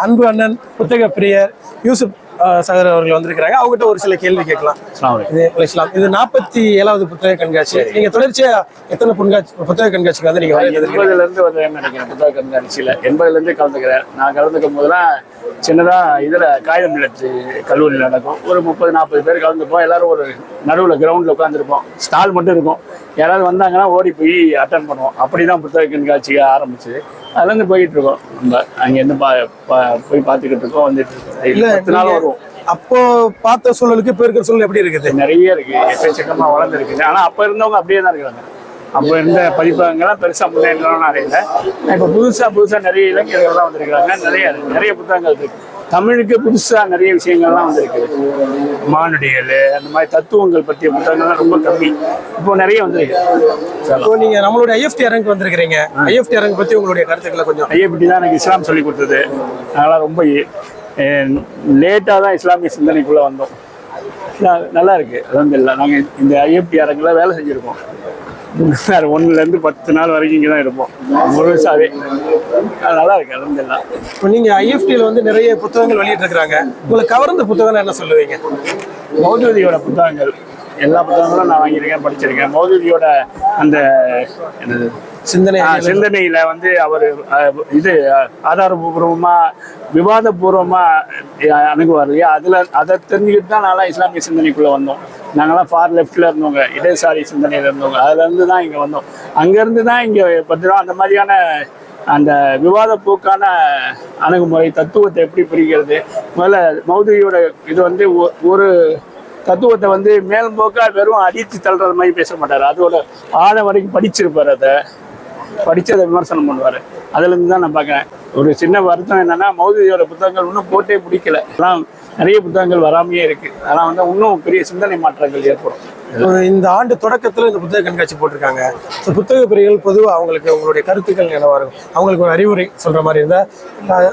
அன்பு அண்ணன் புத்தக பிரியர் யூசுப் சகர் அவர்கள் வந்திருக்கிறாங்க. அவங்ககிட்ட ஒரு சில கேள்வி கேட்கலாம். இது 47வது புத்தக கண்காட்சி. நீங்க தொடர்ச்சியா எத்தனை புத்தக கண்காட்சிக்கு வந்து நீங்க 80ல இருந்து வந்து நினைக்கிறேன் புத்தக கண்காட்சியில 80ல இருந்து கலந்துக்கிறேன். நான் கலந்துக்கும் போதெல்லாம் சின்னதா இதுல காகிதம் நிலத்து கல்லூரியில் நடக்கும். ஒரு 30-40 பேர் கலந்துப்போம். எல்லாரும் ஒரு நடுவில் கிரவுண்ட்ல உட்காந்துருப்போம். ஸ்டால் மட்டும் இருக்கும். யாராவது வந்தாங்கன்னா ஓடி போய் அட்டன் பண்ணுவோம். அப்படிதான் புத்தக கண்காட்சிக்கு ஆரம்பிச்சு அதுலேருந்து போயிட்டு இருக்கோம். நம்ம அங்கேருந்து போய் பார்த்துக்கிட்டு இருக்கோம், வந்துட்டு இருக்கோம். 10 நாள் வருவோம். அப்போ பார்த்த சூழலுக்கு இப்போ இருக்கிற சூழல் எப்படி இருக்குது? நிறைய இருக்கு, எக்கச்சக்கமா வளர்ந்துருக்குது. ஆனா அப்ப இருந்தவங்க அப்படியே தான் இருக்கிறாங்க. அப்போ இருந்த பதிப்பகங்கள்லாம் பெருசா முன்னேற்றம்லாம் அடையல. இப்போ புதுசா நிறைய இலக்கியங்கள்லாம் வந்திருக்கிறாங்க. நிறைய புத்தகங்கள் இருக்கு. தமிழுக்கு புதுசா நிறைய விஷயங்கள்லாம் வந்திருக்கு. மானுடிகள், அந்த மாதிரி தத்துவங்கள் பற்றிய புத்தகங்கள்லாம் ரொம்ப கம்மி. இப்போ நிறைய வந்திருக்கு. இப்போ நீங்க நம்மளுடைய ஐஎஃப்டி அரங்கு வந்திருக்கிறீங்க. ஐஎஃப்டி அரங்கு பத்தி உங்களுடைய கருத்துக்களை கொஞ்சம். ஐஎஃப்டி தான் எனக்கு இஸ்லாம் சொல்லி கொடுத்தது. அதெல்லாம் ரொம்ப லேட்டாக தான் இஸ்லாமிய சிந்தனைக்குள்ளே வந்தோம். நல்லா இருக்கு. அதான் இல்லை, நாங்கள் இந்த ஐஎஃப்டி அரங்குல வேலை செஞ்சுருக்கோம். 1லேருந்து 10 நாள் வரைக்கும் இங்கே தான் இருப்போம், முழுசாவே. நல்லா இருக்கு. அதான் இல்லை. இப்போ நீங்கள் ஐஎஃப்டியில் வந்து நிறைய புத்தகங்கள் வெளியிட்டு இருக்கிறாங்க. உங்களை கவர்ந்த புத்தகம்னு என்ன சொல்லுவீங்க? மௌதூதியோட புத்தகங்கள், எல்லா புத்தகங்களும் நான் வாங்கியிருக்கேன், படிச்சிருக்கேன். மௌதூதியோட அந்த சிந்தனையில வந்து அவர் இது ஆதாரபூர்வமா விவாதபூர்வமா அணுகுவார் இல்லையா? அதை தெரிஞ்சுக்கிட்டு தான் நான்லாம் இஸ்லாமிய சிந்தனைக்குள்ள வந்தோம். நாங்களாம் ஃபார் லெஃப்ட்ல இருந்தவங்க, இடதுசாரி சிந்தனையில இருந்தவங்க. அதுல இருந்து தான் இங்க வந்தோம். அங்கிருந்து தான் இங்க பார்த்தோம் அந்த மாதிரியான அந்த விவாத போக்கான அணுகுமுறை, தத்துவத்தை எப்படி பிரிக்கிறது. முதல்ல மௌதூதியோட இது வந்து ஒரு தத்துவத்தை வந்து மேல்போக்கா வெறும் அடித்து தள்ளுறது மாதிரி பேச மாட்டார். அதோட ஆழ வரைக்கும் படிச்சிருப்பார். அதை படித்து அதை விமர்சனம் பண்ணுவார். அதுலேருந்து தான் நான் பார்க்குறேன். ஒரு சின்ன வருத்தம் என்னன்னா, மௌதூதியோட புத்தகங்கள் இன்னும் போட்டே பிடிக்கல. அதெல்லாம் நிறைய புத்தகங்கள் வராமையே இருக்கு. அதெல்லாம் வந்து இன்னும் பெரிய சிந்தனை மாற்றங்கள் ஏற்படும். இந்த ஆண்டு தொடக்கத்தில் இந்த புத்தக கண்காட்சி போட்டிருக்காங்க. புத்தக பிரிவுகள் பொதுவாக அவங்களுக்கு உங்களுடைய கருத்துக்கள் என்னவா இருக்கும்? அவங்களுக்கு ஒரு அறிவுரை சொல்ற மாதிரி இருந்தால்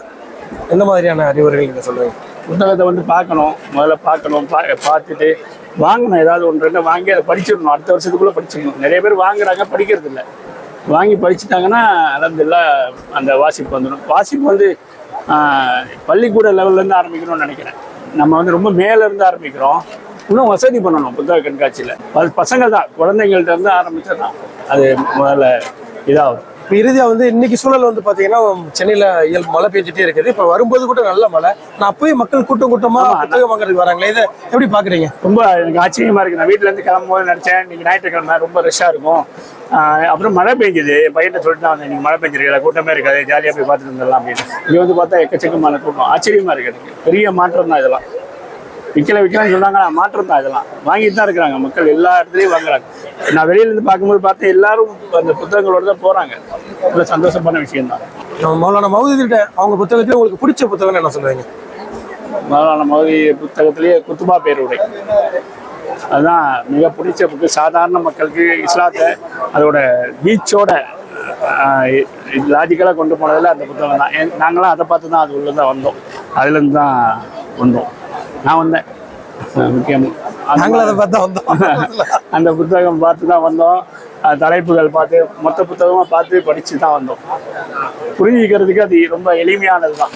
எந்த மாதிரியான அறிவுரைகள் நீங்கள் சொல்லுவீங்க? புத்தகத்தை வந்து முதல்ல பார்த்துட்டு வாங்கணும். ஏதாவது 1-2 வாங்கி அதை படிச்சிடணும். அடுத்த வருஷத்துக்குள்ளே படிச்சிடணும். நிறைய பேர் வாங்குறாங்க, படிக்கிறது இல்லை. வாங்கி படிச்சுட்டாங்கன்னா அலமதுல்லா அந்த வாசிப்பு வந்துடும். வாசிப்பு வந்து பள்ளிக்கூட லெவல்லேருந்து ஆரம்பிக்கணும்னு நினைக்கிறேன். நம்ம வந்து ரொம்ப மேலேருந்து ஆரம்பிக்கிறோம். இன்னும் வசதி பண்ணணும் புத்தக கண்காட்சியில். அது பசங்கள் தான், குழந்தைங்கள்ட்ட இருந்து ஆரம்பிச்சிடலாம். அது முதல்ல இதாகும். இப்போ இறுதியாக வந்து இன்னைக்கு சூழல் வந்து பார்த்தீங்கன்னா சென்னையில் மழை பெஞ்சிட்டே இருக்குது. இப்போ வரும்போது கூட நல்ல மழை. நான் அப்போயே மக்கள் கூட்டமாக புத்தகம் வாங்குறதுக்கு வராங்களே, இதை எப்படி பார்க்குறீங்க? ரொம்ப எனக்கு ஆச்சரியமாக இருக்குது. நான் வீட்டிலேருந்து கிளம்பும்போது நினச்சேன் இன்னைக்கு ஞாயிற்றுக்கிழமை ரொம்ப ரஷ்ஷாக இருக்கும். அப்புறம் மழை பெஞ்சுது. பையன்ட்ட சொல்லிட்டு தான் இன்னைக்கு மழை பெஞ்சிருக்கல, கூட்டமே இருக்காது, ஜாலியாக போய் பார்த்துட்டு வந்துடலாம் அப்படின்னு. இங்கே வந்து பார்த்தா எக்கச்சக்கமான கூட்டம். ஆச்சரியமாக இருக்குது. எனக்கு பெரிய மாற்றம் தான் இதெல்லாம். விற்கலாம்னு சொன்னாங்க, மாற்றம் தான். இதெல்லாம் வாங்கிட்டு தான் இருக்கிறாங்க மக்கள், எல்லா இடத்துலையும் வாங்குறாங்க. நான் வெளியிலேருந்து பார்க்கும்போது பார்த்தேன் எல்லாரும் அந்த புத்தகங்களோட தான் போகிறாங்க. ரொம்ப சந்தோஷமான விஷயம்தான். மௌலானா மௌதூதிட்ட அவங்க புத்தகத்துல உங்களுக்கு பிடிச்ச புத்தகம் என்ன சொல்லுவீங்க? மௌலானா மௌதூதி புத்தகத்திலேயே குத்துபா பேருரை, அதுதான் மிக பிடிச்ச புக்கு. சாதாரண மக்களுக்கு இஸ்லாத்தை அதோட பீச்சோட லாஜிக்கலாக கொண்டு போனதில் அந்த புத்தகம் தான். நாங்களாம் அதை பார்த்து தான் அது உள்ள தான் வந்தோம். அதுலேருந்து தான் வந்தோம். நான் வந்தேன் முக்கியமாக அந்த புத்தகம் பார்த்து தான் வந்தோம். தலைப்புகள் பார்த்து மொத்த புத்தகமாக பார்த்து படித்து தான் வந்தோம். புரிஞ்சுக்கிறதுக்கு அது ரொம்ப எளிமையானது தான்.